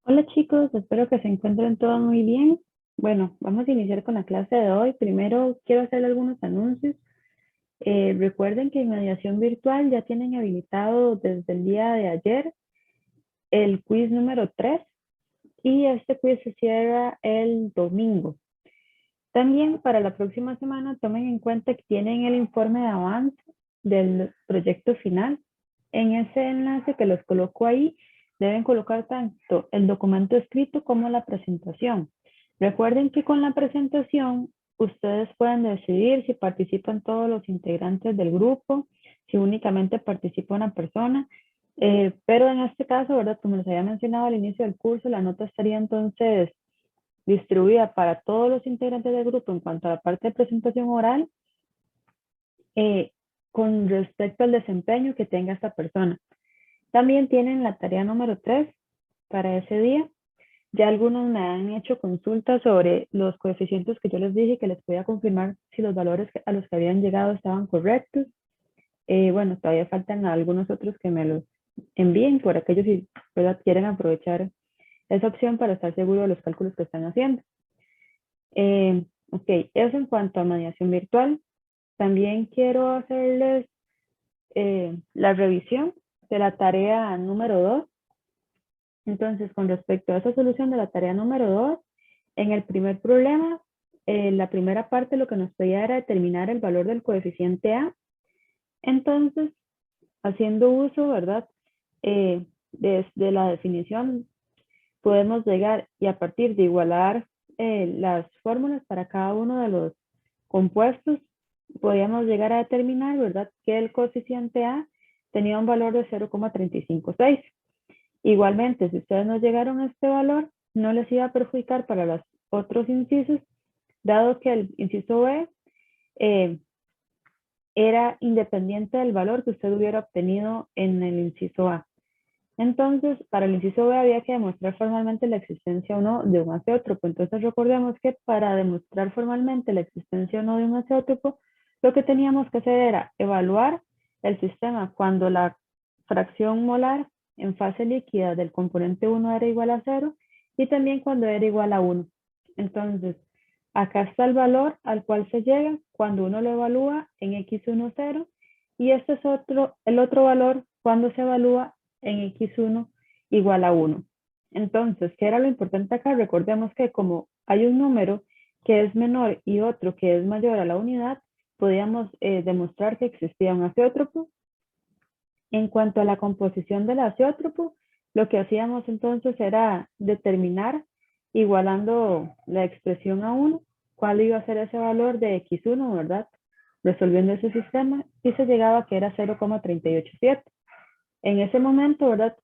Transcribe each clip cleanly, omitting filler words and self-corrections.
Hola chicos, espero que se encuentren todos muy bien. Bueno, vamos a iniciar con la clase de hoy. Primero quiero hacer algunos anuncios. Recuerden que en mediación virtual ya tienen habilitado desde el día de ayer el quiz número 3 y este quiz se cierra el domingo. También para la próxima semana tomen en cuenta que tienen el informe de avance del proyecto final. En ese enlace que les coloco ahí, deben colocar tanto el documento escrito como la presentación. Recuerden que con la presentación ustedes pueden decidir si participan todos los integrantes del grupo, si únicamente participa una persona, pero en este caso, ¿verdad? Como les había mencionado al inicio del curso, la nota estaría entonces distribuida para todos los integrantes del grupo en cuanto a la parte de presentación oral, eh, con respecto al desempeño que tenga esta persona. También tienen la tarea número 3 para ese día. Ya algunos me han hecho consultas sobre los coeficientes que yo les dije que les podía confirmar si los valores a los que habían llegado estaban correctos. Bueno, todavía faltan algunos otros que me los envíen por aquellos si, ¿verdad?, quieren aprovechar esa opción para estar seguro de los cálculos que están haciendo. Ok, eso en cuanto a mediación virtual. También quiero hacerles la revisión de la tarea número 2. Entonces, con respecto a esa solución de la tarea número 2, en el primer problema, la primera parte lo que nos pedía era determinar el valor del coeficiente A. Entonces, haciendo uso, ¿verdad? Desde la definición, podemos llegar y a partir de igualar las fórmulas para cada uno de los compuestos, podíamos llegar a determinar, ¿verdad?, que el coeficiente A tenía un valor de 0,356. Igualmente, si ustedes no llegaron a este valor, no les iba a perjudicar para los otros incisos, dado que el inciso B eh, era independiente del valor que usted hubiera obtenido en el inciso A. Entonces, para el inciso B había que demostrar formalmente la existencia o no de un azeótropo. Entonces, recordemos que para demostrar formalmente la existencia o no de un azeótropo, lo que teníamos que hacer era evaluar el sistema cuando la fracción molar en fase líquida del componente 1 era igual a 0 y también cuando era igual a 1. Entonces, acá está el valor al cual se llega cuando uno lo evalúa en x1, 0, y este es el otro valor cuando se evalúa en x1 igual a 1. Entonces, ¿qué era lo importante acá? Recordemos que como hay un número que es menor y otro que es mayor a la unidad, podíamos demostrar que existía un azeótropo. En cuanto a la composición del azeótropo, lo que hacíamos entonces era determinar, igualando la expresión a 1, cuál iba a ser ese valor de x1, ¿verdad? Resolviendo ese sistema y se llegaba a que era 0,387. En ese momento, ¿verdad?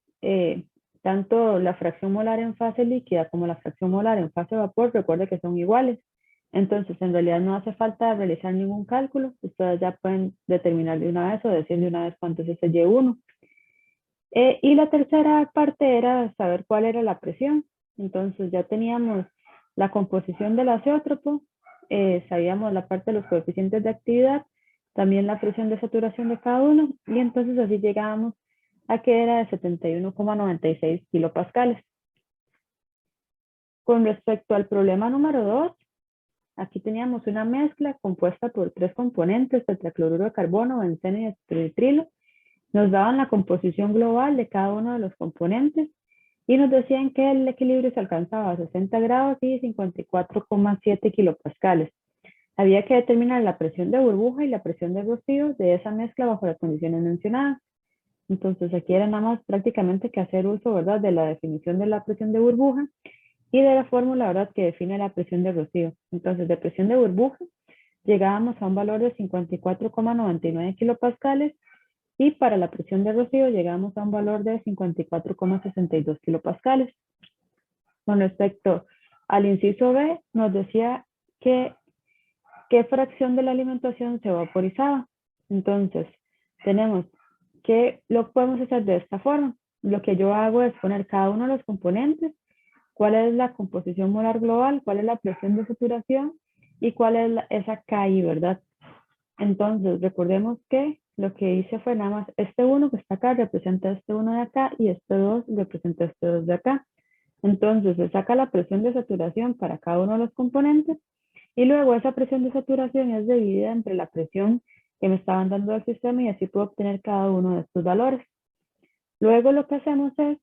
Tanto la fracción molar en fase líquida como la fracción molar en fase vapor, recuerde que son iguales. Entonces, en realidad no hace falta realizar ningún cálculo. Ustedes ya pueden determinar de una vez o decir de una vez cuánto es ese Y1. Y la tercera parte era saber cuál era la presión. Entonces, ya teníamos la composición del azeótropo, sabíamos la parte de los coeficientes de actividad, también la presión de saturación de cada uno, y entonces así llegábamos a que era de 71,96 kilopascales. Con respecto al problema número 2, aquí teníamos una mezcla compuesta por tres componentes, tetracloruro de carbono, benceno y estraditrilo. Nos daban la composición global de cada uno de los componentes y nos decían que el equilibrio se alcanzaba a 60 grados y 54,7 kilopascales. Había que determinar la presión de burbuja y la presión de rocío de esa mezcla bajo las condiciones mencionadas. Entonces aquí era nada más prácticamente que hacer uso, ¿verdad?, de la definición de la presión de burbuja y de la fórmula, ¿verdad?, que define la presión de rocío. Entonces, de presión de burbuja llegábamos a un valor de 54,99 kilopascales y para la presión de rocío llegamos a un valor de 54,62 kilopascales. Con respecto al inciso B, nos decía que qué fracción de la alimentación se vaporizaba. Entonces, tenemos que lo podemos hacer de esta forma. Lo que yo hago es poner cada uno de los componentes, cuál es la composición molar global, cuál es la presión de saturación y cuál es esa KI, ¿verdad? Entonces, recordemos que lo que hice fue nada más este 1 que está acá representa este 1 de acá y este 2 representa este 2 de acá. Entonces se saca la presión de saturación para cada uno de los componentes y luego esa presión de saturación es dividida entre la presión que me estaban dando del sistema y así puedo obtener cada uno de estos valores. Luego lo que hacemos es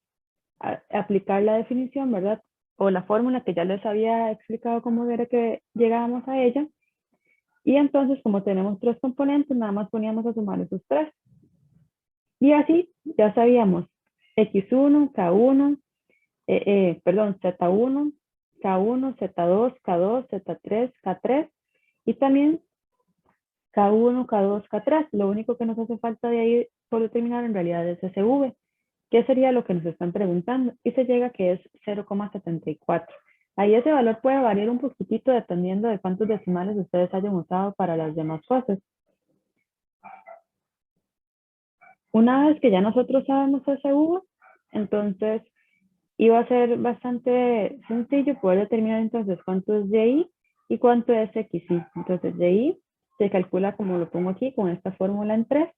aplicar la definición, ¿verdad? O la fórmula que ya les había explicado cómo era que llegábamos a ella. Y entonces, como tenemos tres componentes, nada más poníamos a sumar esos tres. Y así ya sabíamos X1, K1, perdón, Z1, K1, Z2, K2, Z3, K3 y también K1, K2, K3. Lo único que nos hace falta de ahí por determinar en realidad es SV, que sería lo que nos están preguntando, y se llega que es 0,74. Ahí ese valor puede variar un poquitito dependiendo de cuántos decimales ustedes hayan usado para las demás cosas. Una vez que ya nosotros sabemos SV, entonces iba a ser bastante sencillo poder determinar entonces cuánto es YI y cuánto es XY. Entonces YI se calcula como lo pongo aquí con esta fórmula en 3.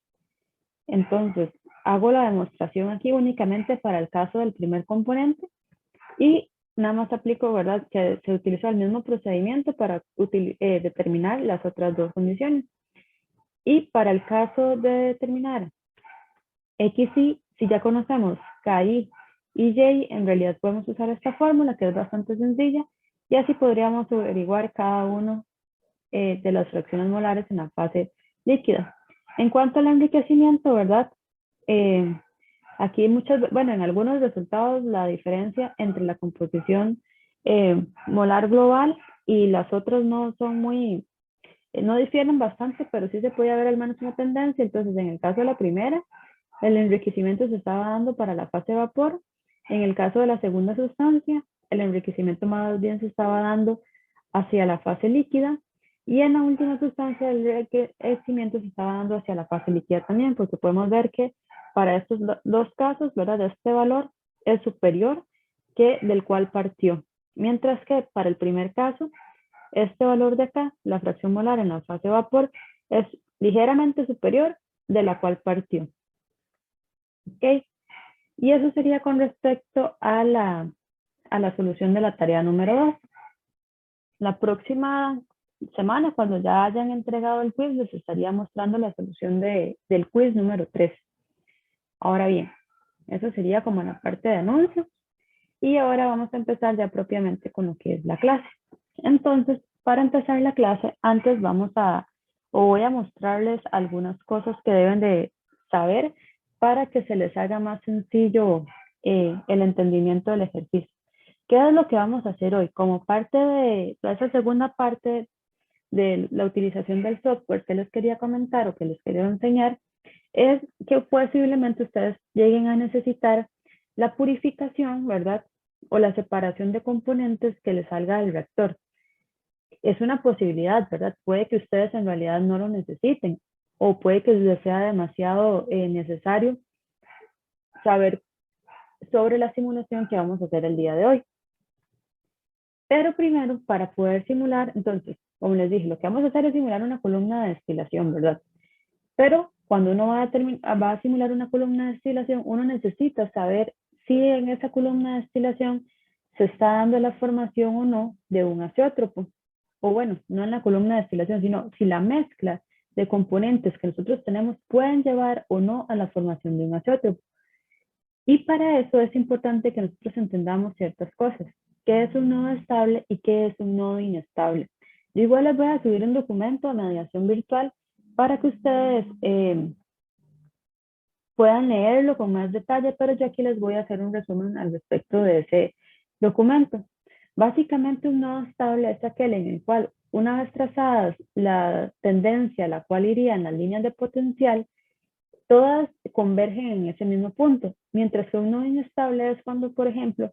Entonces hago la demostración aquí únicamente para el caso del primer componente y nada más aplico, ¿verdad? Que se utiliza el mismo procedimiento para determinar las otras dos condiciones. Y para el caso de determinar XY, si ya conocemos KI y Y, en realidad podemos usar esta fórmula que es bastante sencilla y así podríamos averiguar cada uno de las fracciones molares en la fase líquida. En cuanto al enriquecimiento, ¿verdad? Aquí bueno, en algunos resultados la diferencia entre la composición molar global y las otras no son muy, no difieren bastante, pero sí se puede ver al menos una tendencia. Entonces, en el caso de la primera, el enriquecimiento se estaba dando para la fase vapor. En el caso de la segunda sustancia, el enriquecimiento más bien se estaba dando hacia la fase líquida. Y en la última sustancia, el enriquecimiento se estaba dando hacia la fase líquida también, porque podemos ver que para estos dos casos, ¿verdad? Este valor es superior que del cual partió. Mientras que para el primer caso, este valor de acá, la fracción molar en la fase vapor, es ligeramente superior de la cual partió. ¿Ok? Y eso sería con respecto a la solución de la tarea número 2. La próxima semana, cuando ya hayan entregado el quiz, les estaría mostrando la solución del quiz número 3. Ahora bien, eso sería como la parte de anuncios. Y ahora vamos a empezar ya propiamente con lo que es la clase. Entonces, para empezar la clase, antes voy a mostrarles algunas cosas que deben de saber para que se les haga más sencillo el entendimiento del ejercicio. ¿Qué es lo que vamos a hacer hoy? Como parte de esa segunda parte de la utilización del software que les quería comentar o que les quería enseñar, es que posiblemente ustedes lleguen a necesitar la purificación, ¿verdad? O la separación de componentes que les salga del reactor. Es una posibilidad, ¿verdad? Puede que ustedes en realidad no lo necesiten o puede que les sea demasiado necesario saber sobre la simulación que vamos a hacer el día de hoy. Pero primero, para poder simular, entonces, como les dije, lo que vamos a hacer es simular una columna de destilación, ¿verdad? Pero cuando uno va a simular una columna de destilación, uno necesita saber si en esa columna de destilación se está dando la formación o no de un azeótropo. O bueno, no en la columna de destilación, sino si la mezcla de componentes que nosotros tenemos pueden llevar o no a la formación de un azeótropo. Y para eso es importante que nosotros entendamos ciertas cosas. ¿Qué es un nodo estable y qué es un nodo inestable? Yo igual les voy a subir un documento a mediación virtual para que ustedes puedan leerlo con más detalle, pero yo aquí les voy a hacer un resumen al respecto de ese documento. Básicamente un nodo estable es aquel en el cual una vez trazadas la tendencia a la cual irían las líneas de potencial, todas convergen en ese mismo punto, mientras que un nodo inestable es cuando, por ejemplo,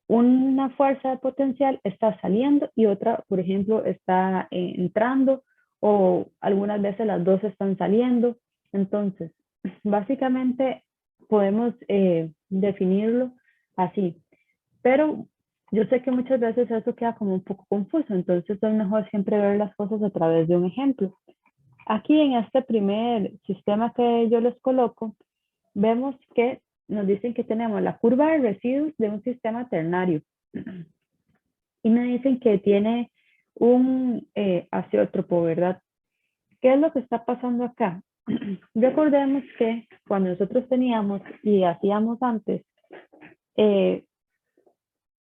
una fuerza de potencial está saliendo y otra, por ejemplo, está entrando o algunas veces las dos están saliendo. Entonces, básicamente podemos definirlo así, pero yo sé que muchas veces eso queda como un poco confuso, entonces es mejor siempre ver las cosas a través de un ejemplo. Aquí en este primer sistema que yo les coloco, vemos que nos dicen que tenemos la curva de residuos de un sistema ternario. Y me dicen que tiene un azeótropo, ¿verdad? ¿Qué es lo que está pasando acá? Recordemos que cuando nosotros teníamos y hacíamos antes eh,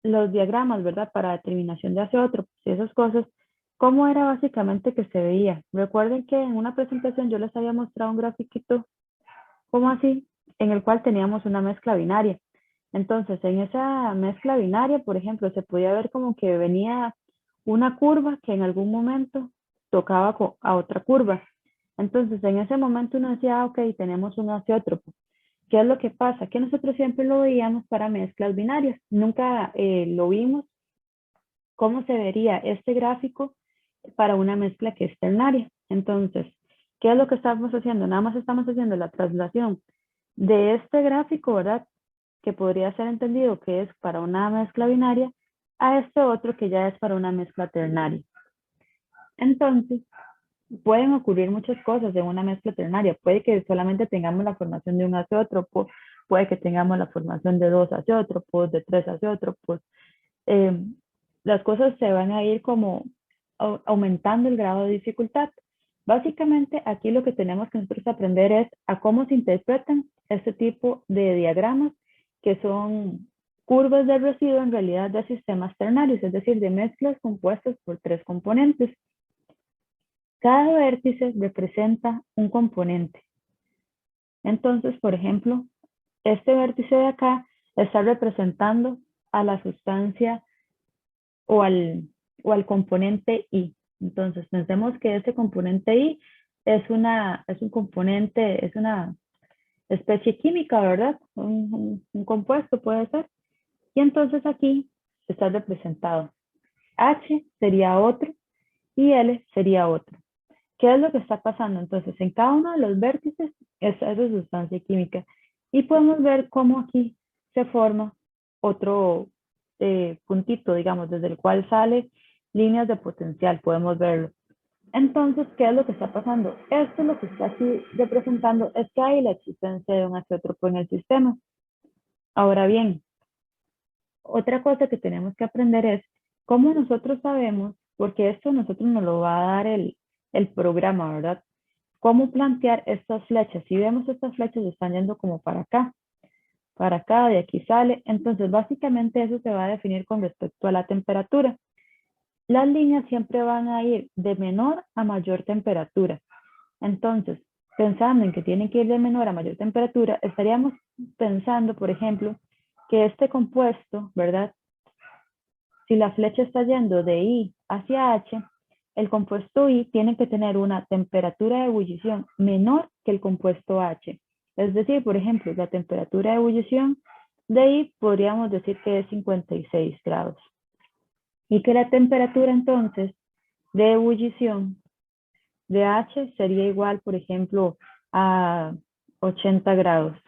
los diagramas, ¿verdad? Para determinación de azeótropos y esas cosas, ¿cómo era básicamente que se veía? Recuerden que en una presentación yo les había mostrado un grafiquito, como así, en el cual teníamos una mezcla binaria. Entonces, en esa mezcla binaria, por ejemplo, se podía ver como que venía una curva que en algún momento tocaba a otra curva. Entonces, en ese momento uno decía, ok, tenemos un azeótropo. ¿Qué es lo que pasa? Que nosotros siempre lo veíamos para mezclas binarias. Nunca lo vimos cómo se vería este gráfico para una mezcla que es ternaria. Entonces, ¿qué es lo que estamos haciendo? Nada más estamos haciendo la traslación de este gráfico, ¿verdad? Que podría ser entendido que es para una mezcla binaria, a este otro que ya es para una mezcla ternaria. Entonces, pueden ocurrir muchas cosas en una mezcla ternaria. Puede que solamente tengamos la formación de un azeótropo, puede que tengamos la formación de 2 azeótropos, de 3 azeótropos. Eh, las cosas se van a ir como aumentando el grado de dificultad. Básicamente, aquí lo que tenemos que nosotros aprender es a cómo se interpretan este tipo de diagramas, que son curvas de residuo en realidad de sistemas ternarios, es decir, de mezclas compuestas por 3 componentes. Cada vértice representa un componente. Entonces, por ejemplo, este vértice de acá está representando a la sustancia o al componente I. Entonces, pensemos que ese componente I es un componente, es una especie química, ¿verdad? Un compuesto puede ser. Y entonces aquí está representado. H sería otro y L sería otro. ¿Qué es lo que está pasando? Entonces, en cada uno de los vértices está esa sustancia química. Y podemos ver cómo aquí se forma otro puntito, digamos, desde el cual sale líneas de potencial. Podemos verlo. Entonces, ¿qué es lo que está pasando? Esto lo que está aquí representando es que hay la existencia de un azeótropo en el sistema. Ahora bien, otra cosa que tenemos que aprender es cómo nosotros sabemos, porque esto nosotros nos lo va a dar el programa, ¿verdad? Cómo plantear estas flechas. Si vemos estas flechas están yendo como para acá, de aquí sale. Entonces, básicamente eso se va a definir con respecto a la temperatura. Las líneas siempre van a ir de menor a mayor temperatura. Entonces, pensando en que tienen que ir de menor a mayor temperatura, estaríamos pensando, por ejemplo, que este compuesto, ¿verdad? Si la flecha está yendo de I hacia H, el compuesto I tiene que tener una temperatura de ebullición menor que el compuesto H. Es decir, por ejemplo, la temperatura de ebullición de I podríamos decir que es 56 grados. Y que la temperatura entonces de ebullición de H sería igual, por ejemplo, a 80 grados.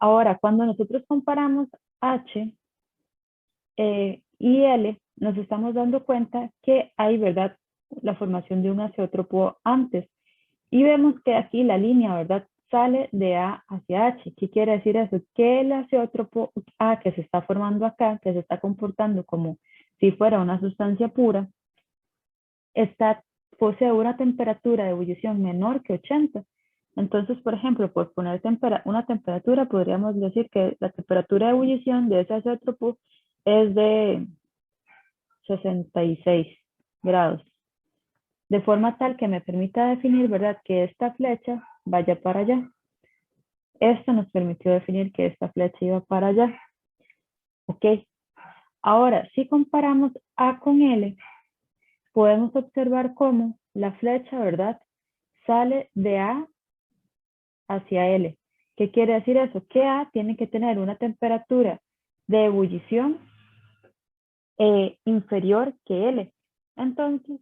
Ahora, cuando nosotros comparamos H y L, nos estamos dando cuenta que hay, ¿verdad?, la formación de un azeótropo antes. Y vemos que aquí la línea, ¿verdad?, sale de A hacia H. ¿Qué quiere decir eso? Que el azeótropo A que se está formando acá, que se está comportando como si fuera una sustancia pura, posee una temperatura de ebullición menor que 80. Entonces, por ejemplo, por poner una temperatura, podríamos decir que la temperatura de ebullición de ese azeótropo es de 66 grados, de forma tal que me permita definir, ¿verdad?, que esta flecha vaya para allá. Esto nos permitió definir que esta flecha iba para allá. Ok. Ahora, si comparamos A con L, podemos observar cómo la flecha, ¿verdad?, sale de A hacia L. ¿Qué quiere decir eso? Que A tiene que tener una temperatura de ebullición inferior que L. Entonces,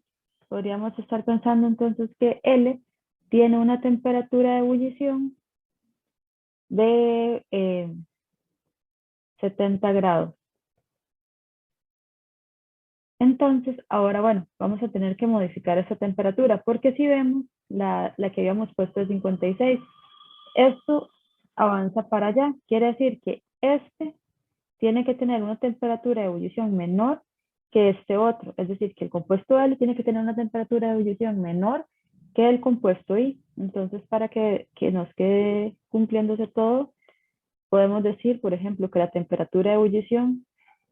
podríamos estar pensando entonces que L tiene una temperatura de ebullición de 70 grados. Entonces, ahora, bueno, vamos a tener que modificar esa temperatura, porque si vemos, la que habíamos puesto es 56. Esto avanza para allá. Quiere decir que este tiene que tener una temperatura de ebullición menor que este otro. Es decir, que el compuesto L tiene que tener una temperatura de ebullición menor que el compuesto I. Entonces, para que nos quede cumpliéndose todo, podemos decir, por ejemplo, que la temperatura de ebullición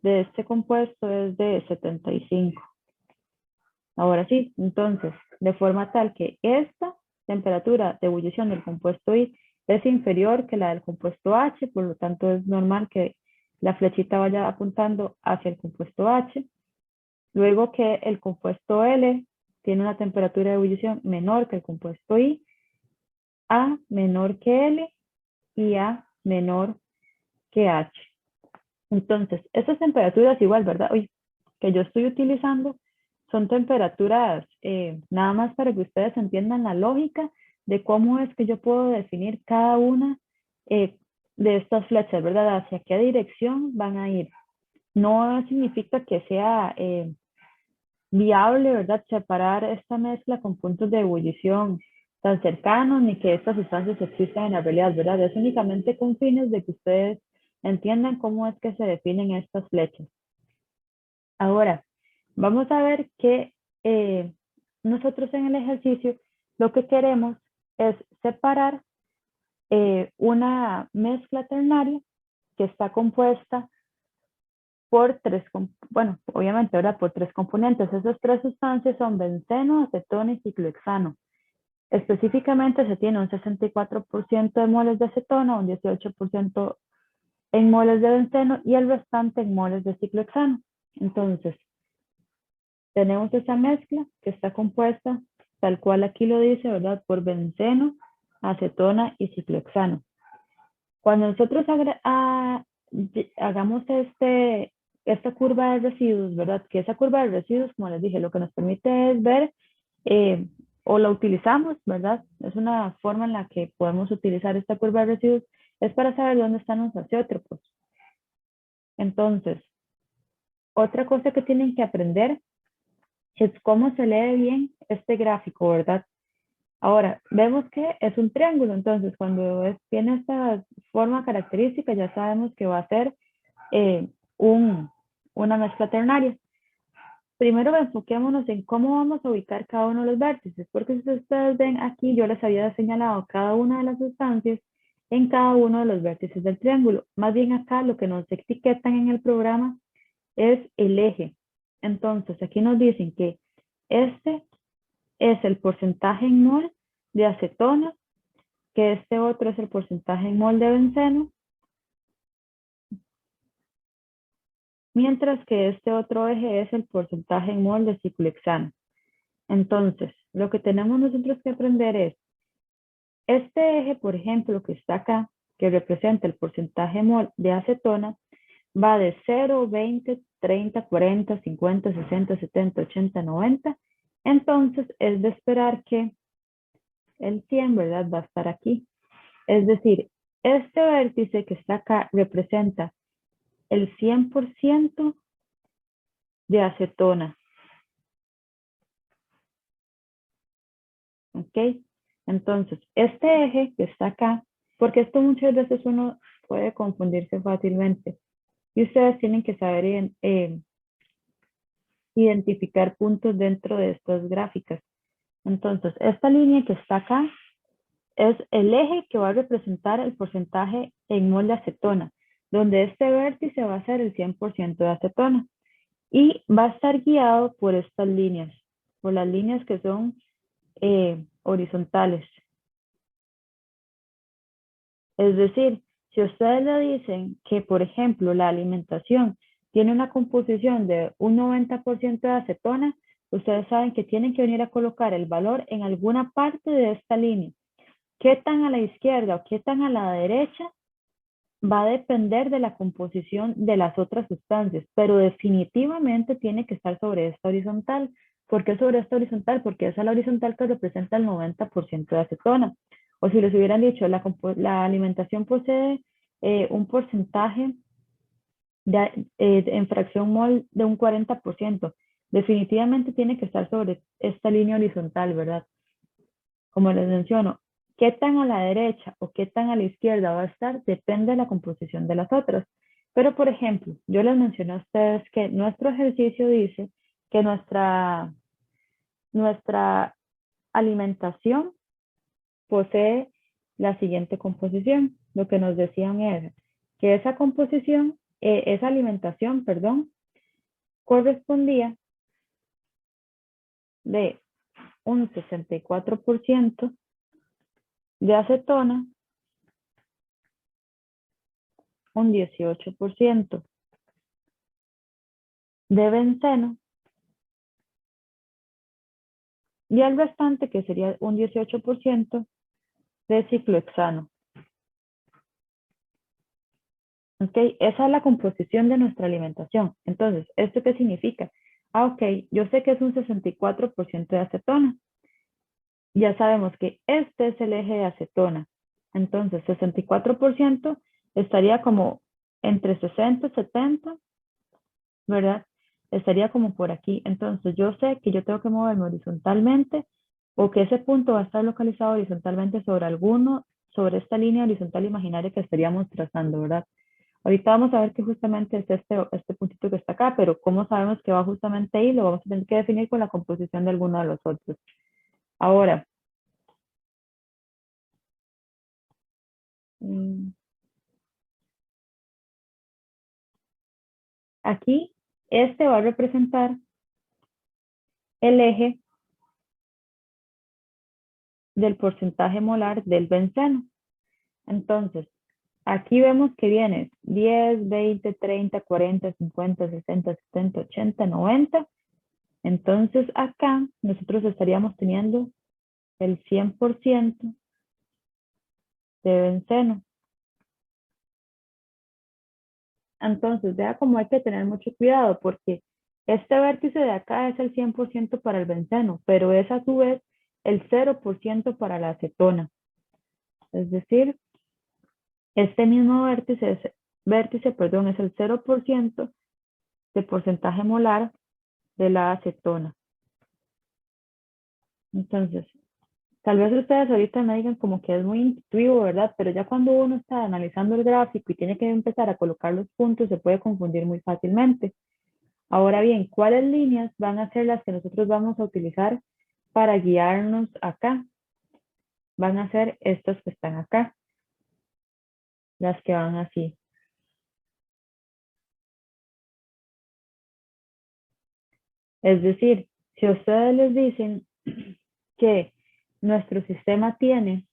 de este compuesto es de 75. Ahora sí, entonces, de forma tal que esta temperatura de ebullición del compuesto I es inferior que la del compuesto H, por lo tanto es normal que la flechita vaya apuntando hacia el compuesto H. Luego que el compuesto L tiene una temperatura de ebullición menor que el compuesto I, A menor que L y A menor que H. Entonces, estas temperaturas igual, ¿verdad? Hoy que yo estoy utilizando son temperaturas, nada más para que ustedes entiendan la lógica de cómo es que yo puedo definir cada una de estas flechas, ¿verdad? Hacia qué dirección van a ir. No significa que sea viable, ¿verdad? Separar esta mezcla con puntos de ebullición tan cercanos ni que estas sustancias existan en la realidad, ¿verdad? Es únicamente con fines de que ustedes entiendan cómo es que se definen estas flechas. Ahora, vamos a ver que nosotros en el ejercicio lo que queremos es separar una mezcla ternaria que está compuesta por bueno, obviamente ahora por tres componentes. Esas tres sustancias son benceno, acetona y ciclohexano. Específicamente se tiene un 64% de moles de acetona, un 18% en moles de benceno y el restante en moles de ciclohexano. Entonces, tenemos esa mezcla que está compuesta, tal cual aquí lo dice, ¿verdad? Por benceno, acetona y ciclohexano. Cuando nosotros hagamos esta curva de residuos, ¿verdad? Que esa curva de residuos, como les dije, lo que nos permite es ver o la utilizamos, ¿verdad? Es una forma en la que podemos utilizar esta curva de residuos, es para saber dónde están los azeótropos. Entonces, otra cosa que tienen que aprender es cómo se lee bien este gráfico, ¿verdad? Ahora, vemos que es un triángulo, entonces cuando tiene esta forma característica ya sabemos que va a ser una mezcla ternaria. Primero enfoquémonos en cómo vamos a ubicar cada uno de los vértices, porque si ustedes ven aquí, yo les había señalado cada una de las sustancias en cada uno de los vértices del triángulo. Más bien acá lo que nos etiquetan en el programa es el eje. Entonces, aquí nos dicen que este es el porcentaje en mol de acetona, que este otro es el porcentaje en mol de benceno, mientras que este otro eje es el porcentaje en mol de ciclohexano. Entonces, lo que tenemos nosotros que aprender es, este eje, por ejemplo, que está acá, que representa el porcentaje mol de acetona, va de 0, 20, 30, 40, 50, 60, 70, 80, 90. Entonces, es de esperar que el 100, ¿verdad? Va a estar aquí. Es decir, este vértice que está acá representa el 100% de acetona. ¿Ok? Entonces, este eje que está acá, porque esto muchas veces uno puede confundirse fácilmente. Y ustedes tienen que saber identificar puntos dentro de estas gráficas. Entonces, esta línea que está acá es el eje que va a representar el porcentaje en mol de acetona, donde este vértice va a ser el 100% de acetona. Y va a estar guiado por estas líneas, por las líneas que son horizontales. Es decir, si ustedes le dicen que, por ejemplo, la alimentación tiene una composición de un 90% de acetona, ustedes saben que tienen que venir a colocar el valor en alguna parte de esta línea. ¿Qué tan a la izquierda o qué tan a la derecha? Va a depender de la composición de las otras sustancias, pero definitivamente tiene que estar sobre esta horizontal. ¿Por qué sobre esta horizontal? Porque esa es la horizontal que representa el 90% de acetona. O si les hubieran dicho, la alimentación posee un porcentaje en fracción mol de un 40%. Definitivamente tiene que estar sobre esta línea horizontal, ¿verdad? Como les menciono, qué tan a la derecha o qué tan a la izquierda va a estar depende de la composición de las otras. Pero, por ejemplo, yo les mencioné a ustedes que nuestro ejercicio dice que nuestra alimentación posee la siguiente composición. Lo que nos decían era que esa composición, esa alimentación, perdón, correspondía de un 64% de acetona, un 18% de benceno y el restante, que sería un 18% de ciclohexano. ¿Ok? Esa es la composición de nuestra alimentación. Entonces, ¿esto qué significa? Ah, ok, yo sé que es un 64% de acetona. Ya sabemos que este es el eje de acetona. Entonces, 64% estaría como entre 60 y 70, ¿verdad? Estaría como por aquí. Entonces, yo sé que yo tengo que moverme horizontalmente o que ese punto va a estar localizado horizontalmente sobre esta línea horizontal imaginaria que estaríamos trazando, ¿verdad? Ahorita vamos a ver que justamente es este puntito que está acá, pero ¿cómo sabemos que va justamente ahí? Lo vamos a tener que definir con la composición de alguno de los otros. Ahora, aquí, este va a representar el eje del porcentaje molar del benceno. Entonces, aquí vemos que viene 10, 20, 30, 40, 50, 60, 70, 80, 90. Entonces, acá nosotros estaríamos teniendo el 100% de benceno. Entonces, vea cómo hay que tener mucho cuidado porque este vértice de acá es el 100% para el benceno, pero es a su vez el 0% para la acetona. Es decir, este mismo vértice, perdón, es el 0% de porcentaje molar de la acetona. Entonces, tal vez ustedes ahorita me digan como que es muy intuitivo, ¿verdad? Pero ya cuando uno está analizando el gráfico y tiene que empezar a colocar los puntos, se puede confundir muy fácilmente. Ahora bien, ¿cuáles líneas van a ser las que nosotros vamos a utilizar para guiarnos acá? Van a ser estas que están acá, las que van así. Es decir, si ustedes les dicen que nuestro sistema tiene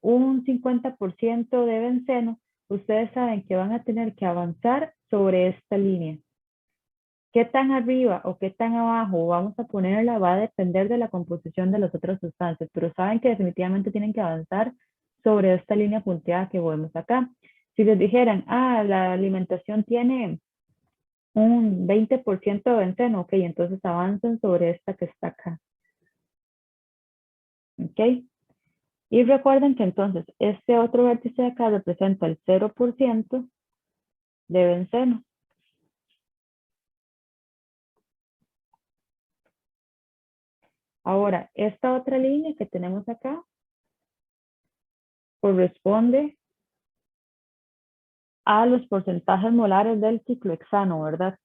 un 50% de benceno, ustedes saben que van a tener que avanzar sobre esta línea. Qué tan arriba o qué tan abajo vamos a ponerla va a depender de la composición de las otras sustancias, pero saben que definitivamente tienen que avanzar sobre esta línea punteada que vemos acá. Si les dijeran, la alimentación tiene un 20% de benceno, ok, entonces avancen sobre esta que está acá. Ok. Y recuerden que entonces este otro vértice de acá representa el 0% de benceno. Ahora, esta otra línea que tenemos acá corresponde a los porcentajes molares del ciclohexano, ¿verdad?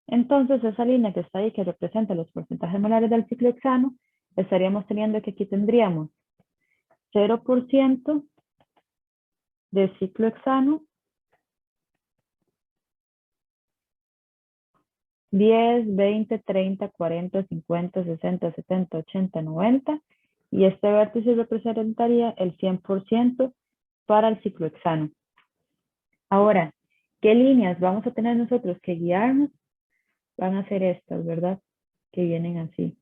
Entonces, esa línea que está ahí, que representa los porcentajes molares del ciclohexano, estaríamos teniendo que aquí tendríamos 0% de ciclohexano, 10, 20, 30, 40, 50, 60, 70, 80, 90. Y este vértice representaría el 100% para el ciclohexano. Ahora, ¿qué líneas vamos a tener nosotros que guiarnos? Van a ser estas, ¿verdad? Que vienen así.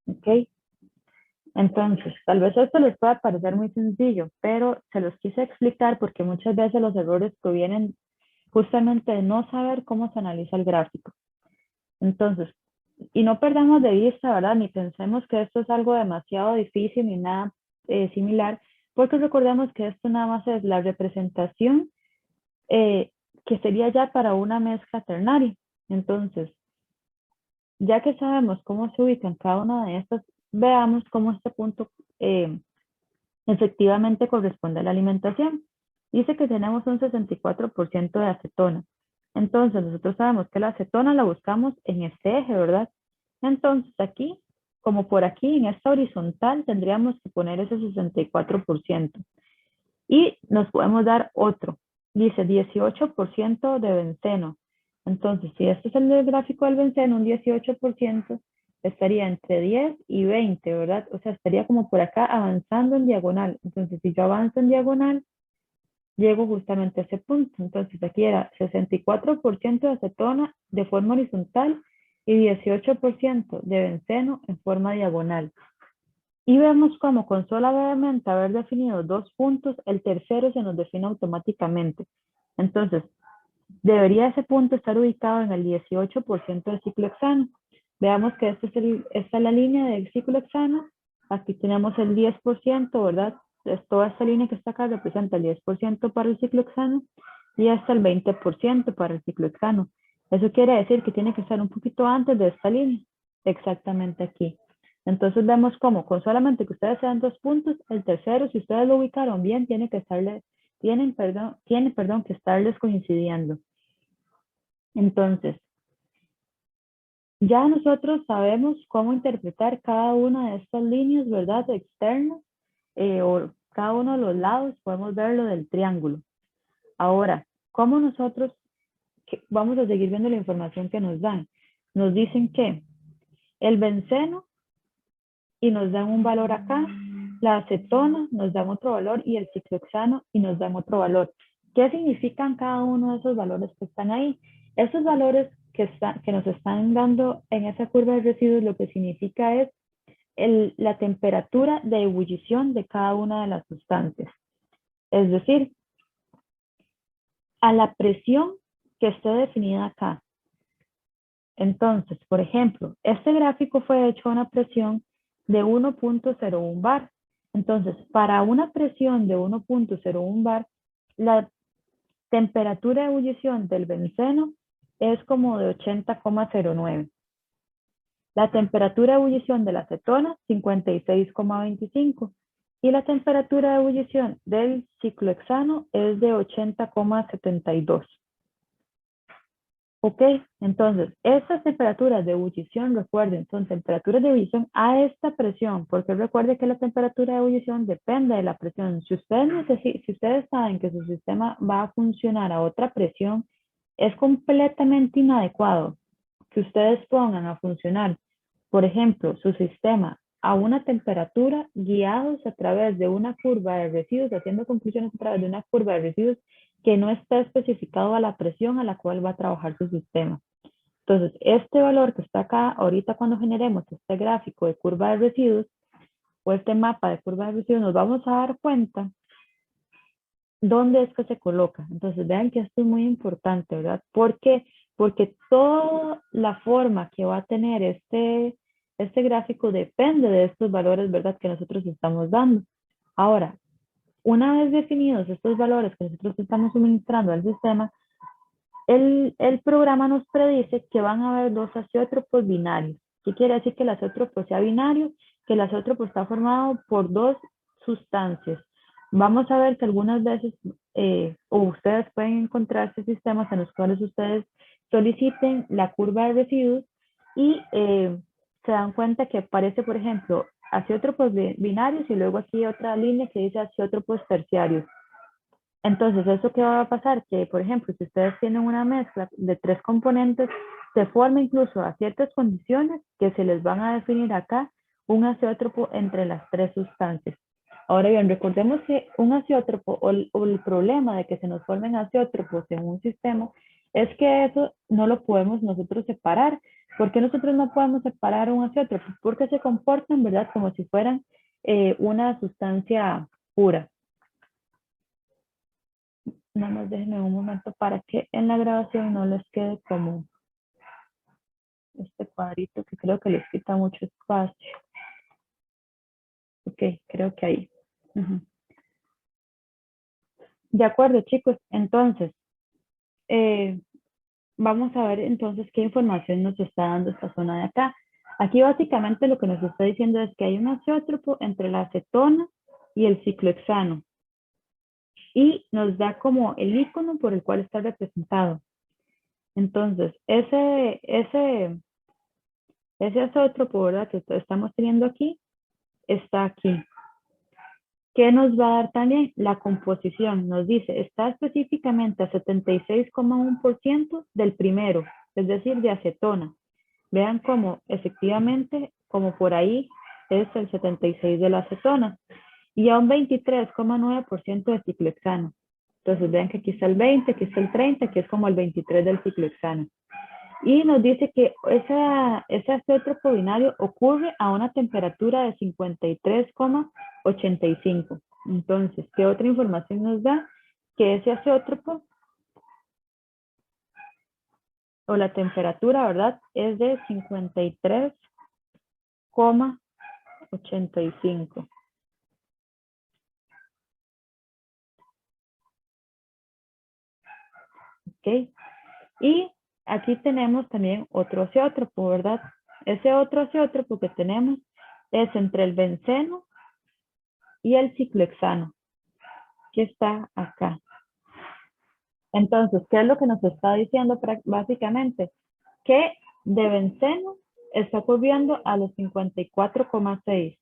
¿Ok? Entonces, tal vez esto les pueda parecer muy sencillo, pero se los quise explicar porque muchas veces los errores provienen justamente de no saber cómo se analiza el gráfico. Entonces, y no perdamos de vista, ¿verdad? Ni pensemos que esto es algo demasiado difícil ni nada similar, porque recordemos que esto nada más es la representación que sería ya para una mezcla ternaria. Entonces, ya que sabemos cómo se ubican cada una de estas, veamos cómo este punto efectivamente corresponde a la alimentación. Dice que tenemos un 64% de acetona. Entonces, nosotros sabemos que la acetona la buscamos en este eje, ¿verdad? Entonces, aquí, como por aquí, en esta horizontal, tendríamos que poner ese 64%. Y nos podemos dar otro. Dice 18% de benceno. Entonces, si este es el gráfico del benceno, un 18% estaría entre 10 y 20, ¿verdad? O sea, estaría como por acá avanzando en diagonal. Entonces, si yo avanzo en diagonal, llego justamente a ese punto. Entonces, aquí era 64% de acetona de forma horizontal y 18% de benceno en forma diagonal. Y vemos cómo con solamente haber definido dos puntos, el tercero se nos define automáticamente. Entonces, debería ese punto estar ubicado en el 18% del ciclo hexano. Veamos que esta es la línea del ciclo hexano. Aquí tenemos el 10%, ¿verdad? Entonces, toda esta línea que está acá representa el 10% para el ciclo hexano y hasta el 20% para el ciclo hexano. Eso quiere decir que tiene que estar un poquito antes de esta línea, exactamente aquí. Entonces vemos cómo con solamente que ustedes sean dos puntos, el tercero, si ustedes lo ubicaron bien, tiene que estarles coincidiendo. Entonces, ya nosotros sabemos cómo interpretar cada una de estas líneas, ¿verdad? Externas, o cada uno de los lados, podemos ver lo del triángulo. Ahora, ¿cómo nosotros vamos a seguir viendo la información que nos dan? Nos dicen que el benceno y nos dan un valor acá, la acetona nos dan otro valor y el ciclohexano y nos dan otro valor. ¿Qué significan cada uno de esos valores que están ahí? Esos valores que nos están dando en esa curva de residuos lo que significa es la temperatura de ebullición de cada una de las sustancias. Es decir, a la presión que esté definida acá. Entonces, por ejemplo, este gráfico fue hecho a una presión de 1.01 bar. Entonces, para una presión de 1.01 bar, la temperatura de ebullición del benceno es como de 80,09. La temperatura de ebullición de la acetona, 56,25. Y la temperatura de ebullición del ciclohexano es de 80,72. Ok, entonces, estas temperaturas de ebullición, recuerden, son temperaturas de ebullición a esta presión, porque recuerden que la temperatura de ebullición depende de la presión. Si ustedes saben que su sistema va a funcionar a otra presión, es completamente inadecuado que ustedes pongan a funcionar, por ejemplo, su sistema a una temperatura guiados a través de una curva de residuos, haciendo conclusiones a través de una curva de residuos que no está especificado a la presión a la cual va a trabajar su sistema. Entonces, este valor que está acá, ahorita cuando generemos este gráfico de curva de residuos o este mapa de curva de residuos, nos vamos a dar cuenta dónde es que se coloca. Entonces, vean que esto es muy importante, ¿verdad? ¿Por qué? Porque toda la forma que va a tener este gráfico depende de estos valores, ¿verdad? Que nosotros estamos dando. Ahora, una vez definidos estos valores que nosotros estamos suministrando al sistema, el programa nos predice que van a haber dos azeótropos binarios. ¿Qué quiere decir que el azeótropo sea binario? Que el azeótropo está formado por dos sustancias. Vamos a ver que algunas veces o ustedes pueden encontrarse sistemas en los cuales ustedes soliciten la curva de residuos y se dan cuenta que aparece, por ejemplo, azeótropos binarios y luego aquí otra línea que dice azeótropos terciarios. Entonces, ¿eso qué va a pasar? Que, por ejemplo, si ustedes tienen una mezcla de tres componentes, se forma incluso a ciertas condiciones que se les van a definir acá un azeótropo entre las tres sustancias. Ahora bien, recordemos que un azeótropo o el problema de que se nos formen azeótropos en un sistema es que eso no lo podemos nosotros separar. ¿Por qué nosotros no podemos separar un azeótropo? Porque se comportan, ¿verdad? Como si fueran una sustancia pura. Nada más déjenme un momento para que en la grabación no les quede como este cuadrito que creo que les quita mucho espacio. Ok, creo que ahí. De acuerdo, chicos. Entonces, vamos a ver entonces qué información nos está dando esta zona de acá. Aquí básicamente lo que nos está diciendo es que hay un azeótropo entre la acetona y el ciclohexano. Y nos da como el icono por el cual está representado. Entonces, ese azeótropo, ¿verdad?, que estamos teniendo aquí, está aquí. ¿Qué nos va a dar también? La composición. Nos dice, está específicamente a 76,1% del primero, es decir, de acetona. Vean cómo efectivamente, como por ahí, es el 76% de la acetona. Y a un 23,9% de ciclohexano. Entonces vean que aquí está el 20, aquí está el 30, que es como el 23 del ciclohexano. Y nos dice que ese acétropo binario ocurre a una temperatura de 53,85. Entonces, ¿qué otra información nos da? Que ese acétropo o la temperatura, ¿verdad?, es de 53,85. ¿Ok? Y aquí tenemos también otro azeótropo, ¿verdad? Ese otro azeótropo que tenemos es entre el benceno y el ciclohexano, que está acá. Entonces, ¿qué es lo que nos está diciendo básicamente? Que de benceno está ocurriendo a los 54,6.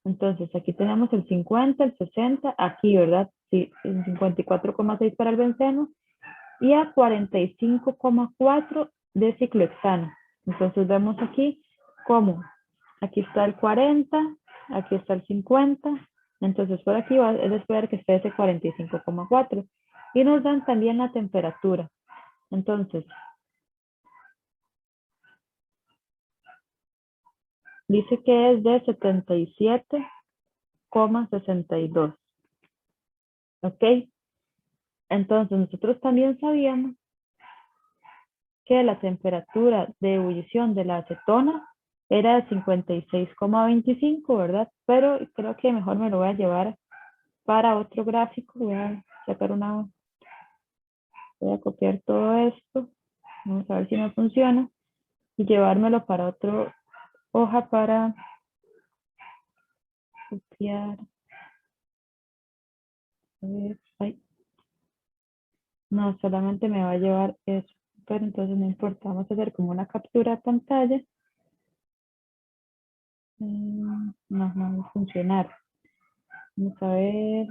Entonces, aquí tenemos el 50, el 60, aquí, ¿verdad? Sí, el 54,6 para el benceno y a 45,4 de ciclohexano. Entonces vemos aquí cómo aquí está el 40, aquí está el 50, entonces por aquí es de esperar que esté ese 45,4 y nos dan también la temperatura. Entonces, dice que es de 77,62. ¿Ok? Entonces nosotros también sabíamos que la temperatura de ebullición de la acetona era de 56,25, ¿verdad? Pero creo que mejor me lo voy a llevar para otro gráfico. Voy a sacar voy a copiar todo esto. Vamos a ver si me funciona. Y llevármelo para otra hoja para copiar. A ver, ay, no, solamente me va a llevar eso. Pero entonces no importa, vamos a hacer como una captura de pantalla. No, no va a funcionar. Vamos a ver.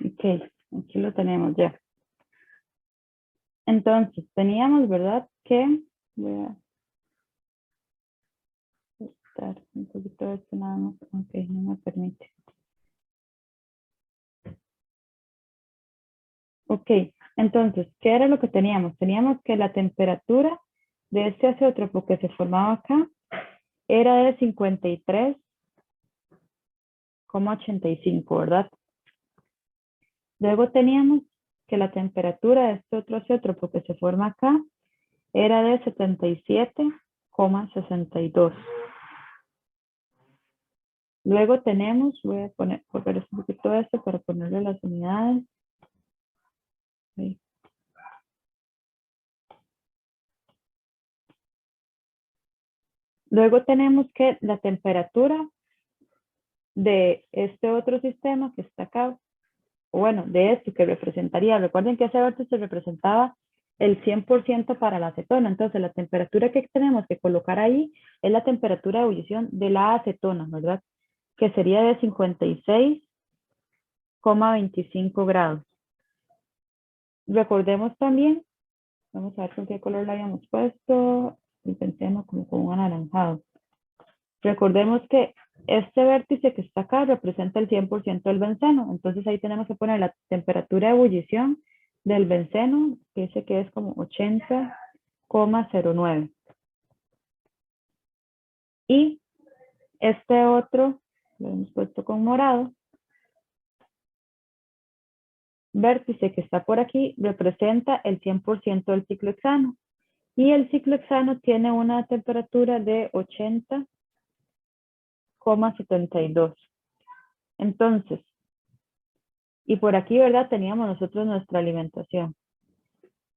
Ok, aquí lo tenemos ya. Entonces, teníamos, ¿verdad? Que voy a estar un poquito de esto nada más. Ok, no me permite. Ok, entonces, ¿qué era lo que teníamos? Teníamos que la temperatura de este azeótropo que se formaba acá era de 53,85, ¿verdad? Luego teníamos que la temperatura de este otro azeótropo que se forma acá era de 77,62. Luego tenemos, voy a copiar un poquito esto para ponerle las unidades. Luego tenemos que la temperatura de este otro sistema que está acá, o bueno, de esto que representaría, recuerden que hace rato se representaba el 100% para la acetona. Entonces, la temperatura que tenemos que colocar ahí es la temperatura de ebullición de la acetona, ¿verdad? Que sería de 56,25 grados. Recordemos también, vamos a ver con qué color la habíamos puesto, y pensemos como con un anaranjado. Recordemos que este vértice que está acá representa el 100% del benceno. Entonces ahí tenemos que poner la temperatura de ebullición del benceno, que dice que es como 80,09. Y este otro, lo hemos puesto con morado, vértice que está por aquí, representa el 100% del ciclohexano. Y el ciclohexano tiene una temperatura de 80,72. Entonces, y por aquí, ¿verdad? Teníamos nosotros nuestra alimentación.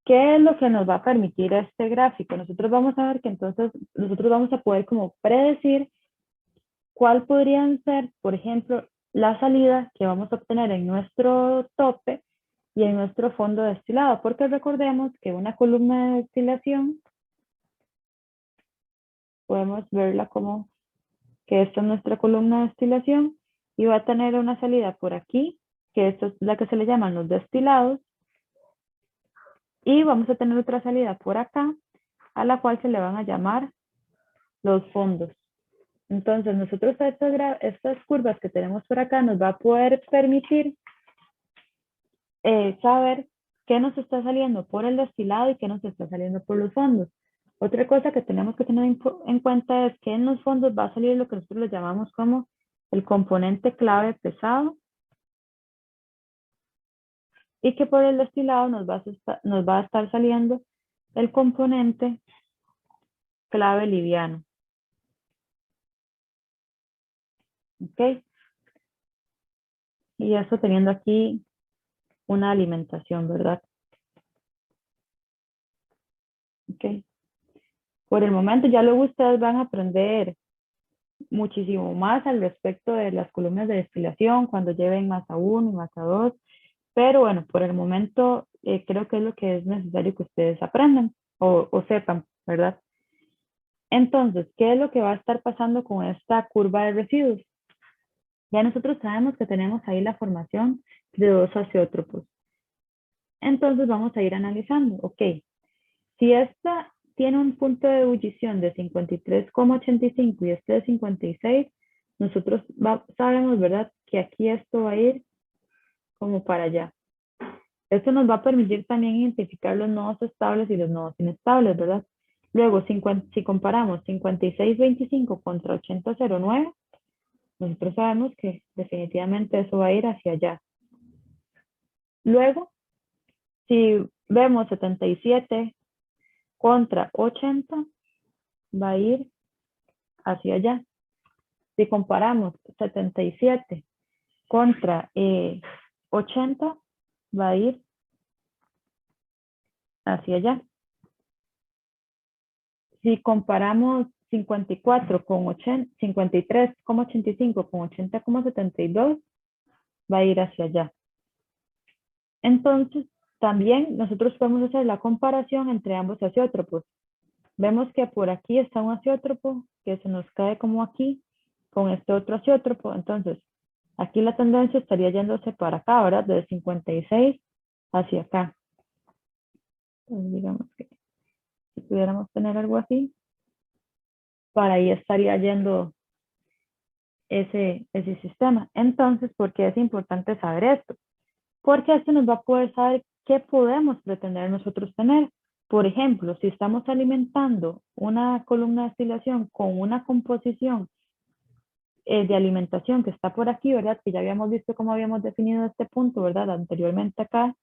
¿Qué es lo que nos va a permitir este gráfico? Nosotros vamos a ver que entonces nosotros vamos a poder como predecir cuál podrían ser, por ejemplo, la salida que vamos a obtener en nuestro tope y en nuestro fondo destilado, porque recordemos que una columna de destilación podemos verla como que esta es nuestra columna de destilación y va a tener una salida por aquí, que esta es la que se le llaman los destilados, y vamos a tener otra salida por acá, a la cual se le van a llamar los fondos. Entonces, nosotros estas curvas que tenemos por acá nos va a poder permitir saber qué nos está saliendo por el destilado y qué nos está saliendo por los fondos. Otra cosa que tenemos que tener en cuenta es que en los fondos va a salir lo que nosotros le llamamos como el componente clave pesado y que por el destilado nos va a estar saliendo el componente clave liviano. ¿Ok? Y eso teniendo aquí una alimentación, ¿verdad? ¿Ok? Por el momento ya luego ustedes van a aprender muchísimo más al respecto de las columnas de destilación cuando lleven masa 1 y masa 2, pero bueno, por el momento creo que es lo que es necesario que ustedes aprendan o sepan, ¿verdad? Entonces, ¿qué es lo que va a estar pasando con esta curva de residuos? Ya nosotros sabemos que tenemos ahí la formación de dos azeótropos. Entonces vamos a ir analizando, ok, si esta tiene un punto de ebullición de 53,85 y este de 56, nosotros sabemos, ¿verdad? Que aquí esto va a ir como para allá. Esto nos va a permitir también identificar los nodos estables y los nodos inestables, ¿verdad? Luego, si comparamos 56,25 contra 80,09, nosotros sabemos que definitivamente eso va a ir hacia allá. Luego, si vemos 77 contra 80, va a ir hacia allá. Si comparamos 77 contra 80, va a ir hacia allá. Si comparamos 54 con 80, 53,85 con 80,72, va a ir hacia allá. Entonces, también nosotros podemos hacer la comparación entre ambos azeótropos. Vemos que por aquí está un azeótropo que se nos cae como aquí con este otro azeótropo. Entonces, aquí la tendencia estaría yéndose para acá, ¿verdad? De 56 hacia acá. Entonces, digamos que si pudiéramos tener algo así, para ahí estaría yendo ese sistema. Entonces, ¿por qué es importante saber esto? Porque esto nos va a poder saber qué podemos pretender nosotros tener. Por ejemplo, si estamos alimentando una columna de destilación con una composición de alimentación que está por aquí, ¿verdad? Que ya habíamos visto cómo habíamos definido este punto, ¿verdad? Anteriormente acá,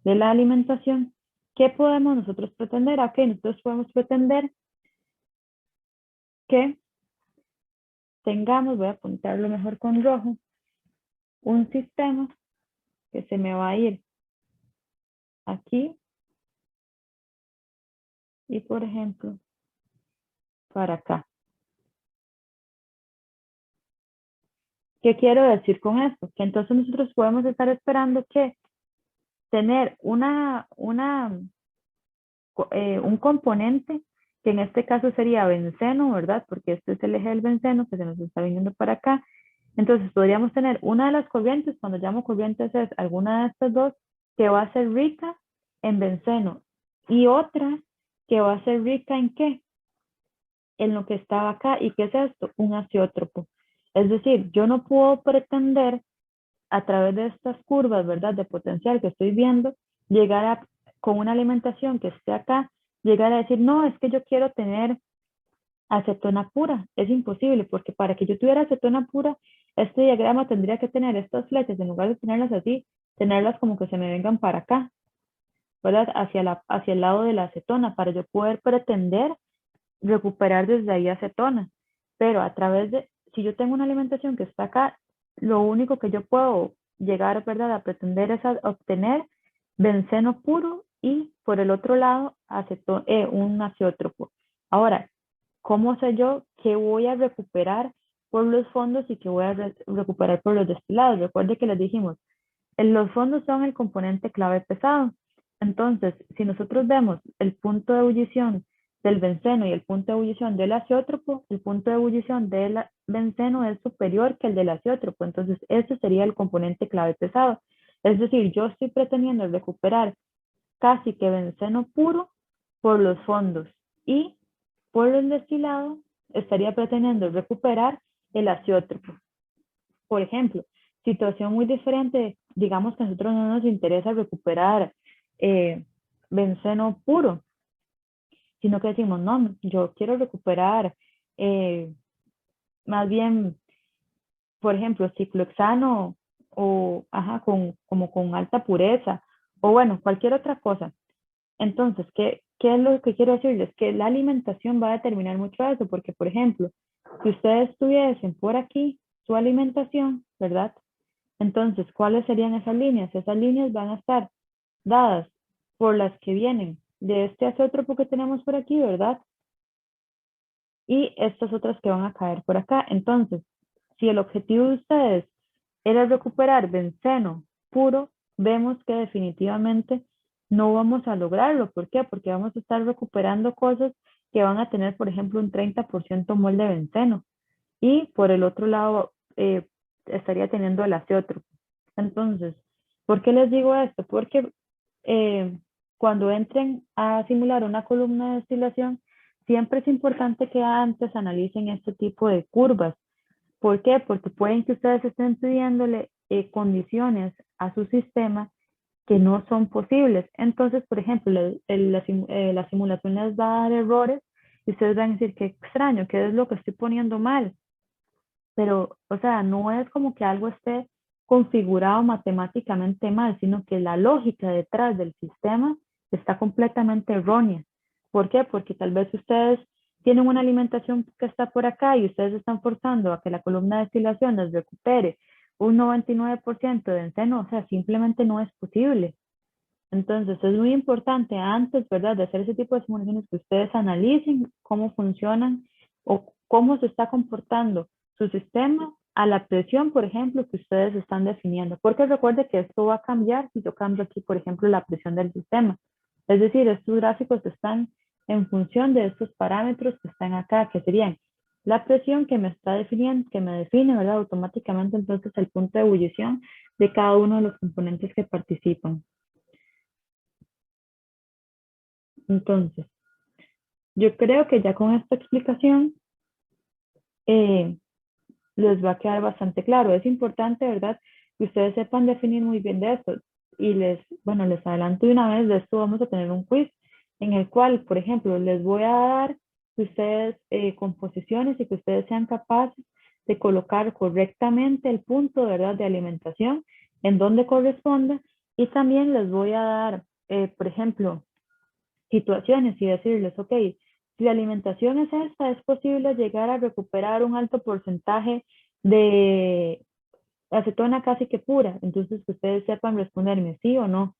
de la alimentación. ¿Qué podemos nosotros pretender? Ok, nosotros podemos pretender que tengamos, voy a apuntarlo mejor con rojo, un sistema que se me va a ir aquí y, por ejemplo, para acá. ¿Qué quiero decir con esto? Que entonces nosotros podemos estar esperando que tener una un componente, que en este caso sería benceno, ¿verdad? Porque este es el eje del benceno que se nos está viniendo para acá. Entonces podríamos tener una de las corrientes, cuando llamo corrientes es alguna de estas dos, que va a ser rica en benceno y otra que va a ser rica en ¿qué? En lo que estaba acá. ¿Y qué es esto? Un azeótropo. Es decir, yo no puedo pretender a través de estas curvas, ¿verdad? De potencial que estoy viendo, llegar a, con una alimentación que esté acá, llegar a decir, no, es que yo quiero tener acetona pura. Es imposible, porque para que yo tuviera acetona pura, este diagrama tendría que tener estas flechas, en lugar de tenerlas así, tenerlas como que se me vengan para acá, ¿verdad? Hacia el lado de la acetona, para yo poder pretender recuperar desde ahí acetona. Pero a través de, si yo tengo una alimentación que está acá, lo único que yo puedo llegar, ¿verdad?, a pretender es a obtener benceno puro y por el otro lado un azeótropo. Ahora, ¿cómo sé yo qué voy a recuperar por los fondos y qué voy a recuperar por los destilados? Recuerde que les dijimos, los fondos son el componente clave pesado. Entonces, si nosotros vemos el punto de ebullición del benceno y el punto de ebullición del azeótropo, el punto de ebullición del benceno es superior que el del azeótropo. Entonces, ese sería el componente clave pesado. Es decir, yo estoy pretendiendo recuperar casi que benceno puro por los fondos y por el destilado estaría pretendiendo recuperar el azeótropo. Por ejemplo, situación muy diferente, digamos que a nosotros no nos interesa recuperar eh, benceno puro, sino que decimos, no, yo quiero recuperar eh, más bien, por ejemplo, ciclohexano o ajá, como con alta pureza, o bueno, cualquier otra cosa. Entonces, ¿qué es lo que quiero decirles? Que la alimentación va a determinar mucho eso, porque, por ejemplo, si ustedes tuviesen por aquí su alimentación, ¿verdad? Entonces, ¿cuáles serían esas líneas? Esas líneas van a estar dadas por las que vienen de este azeótropo que tenemos por aquí, ¿verdad? Y estas otras que van a caer por acá. Entonces, si el objetivo de ustedes era recuperar benceno puro, vemos que definitivamente no vamos a lograrlo. ¿Por qué? Porque vamos a estar recuperando cosas que van a tener, por ejemplo, un 30% mol de benceno. Y por el otro lado, estaría teniendo el azeótropo. Entonces, ¿por qué les digo esto? Porque eh, cuando entren a simular una columna de destilación, siempre es importante que antes analicen este tipo de curvas. ¿Por qué? Porque pueden que ustedes estén pidiéndole condiciones a su sistema que no son posibles. Entonces, por ejemplo, la simulación les va a dar errores y ustedes van a decir, qué extraño, ¿qué es lo que estoy poniendo mal? Pero, o sea, no es como que algo esté configurado matemáticamente mal, sino que la lógica detrás del sistema está completamente errónea. ¿Por qué? Porque tal vez ustedes tienen una alimentación que está por acá y ustedes están forzando a que la columna de destilación les recupere un 99% de enceno, o sea, simplemente no es posible. Entonces, es muy importante antes, ¿verdad?, de hacer ese tipo de simulaciones que ustedes analicen cómo funcionan o cómo se está comportando su sistema a la presión, por ejemplo, que ustedes están definiendo. Porque recuerde que esto va a cambiar si yo cambio aquí, por ejemplo, la presión del sistema. Es decir, estos gráficos están en función de estos parámetros que están acá, que serían la presión que me está definiendo, que me define, ¿verdad?, automáticamente entonces el punto de ebullición de cada uno de los componentes que participan. Entonces, yo creo que ya con esta explicación eh, les va a quedar bastante claro. Es importante, ¿verdad?, que ustedes sepan definir muy bien de esto. Y bueno, les adelanto de una vez, de esto vamos a tener un quiz en el cual, por ejemplo, les voy a dar que ustedes composiciones y que ustedes sean capaces de colocar correctamente el punto, ¿verdad?, de alimentación en donde corresponda. Y también les voy a dar, por ejemplo, situaciones y decirles, ok, si la alimentación es esta, es posible llegar a recuperar un alto porcentaje de acetona casi que pura. Entonces, que ustedes sepan responderme sí o no.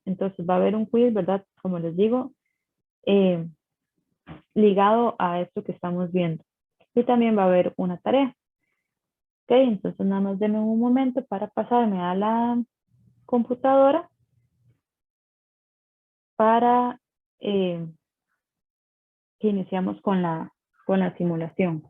Entonces, va a haber un quiz, ¿verdad? Como les digo, eh, ligado a esto que estamos viendo. Y también va a haber una tarea. Ok, entonces nada más denme un momento para pasarme a la computadora para eh, que iniciamos con la simulación.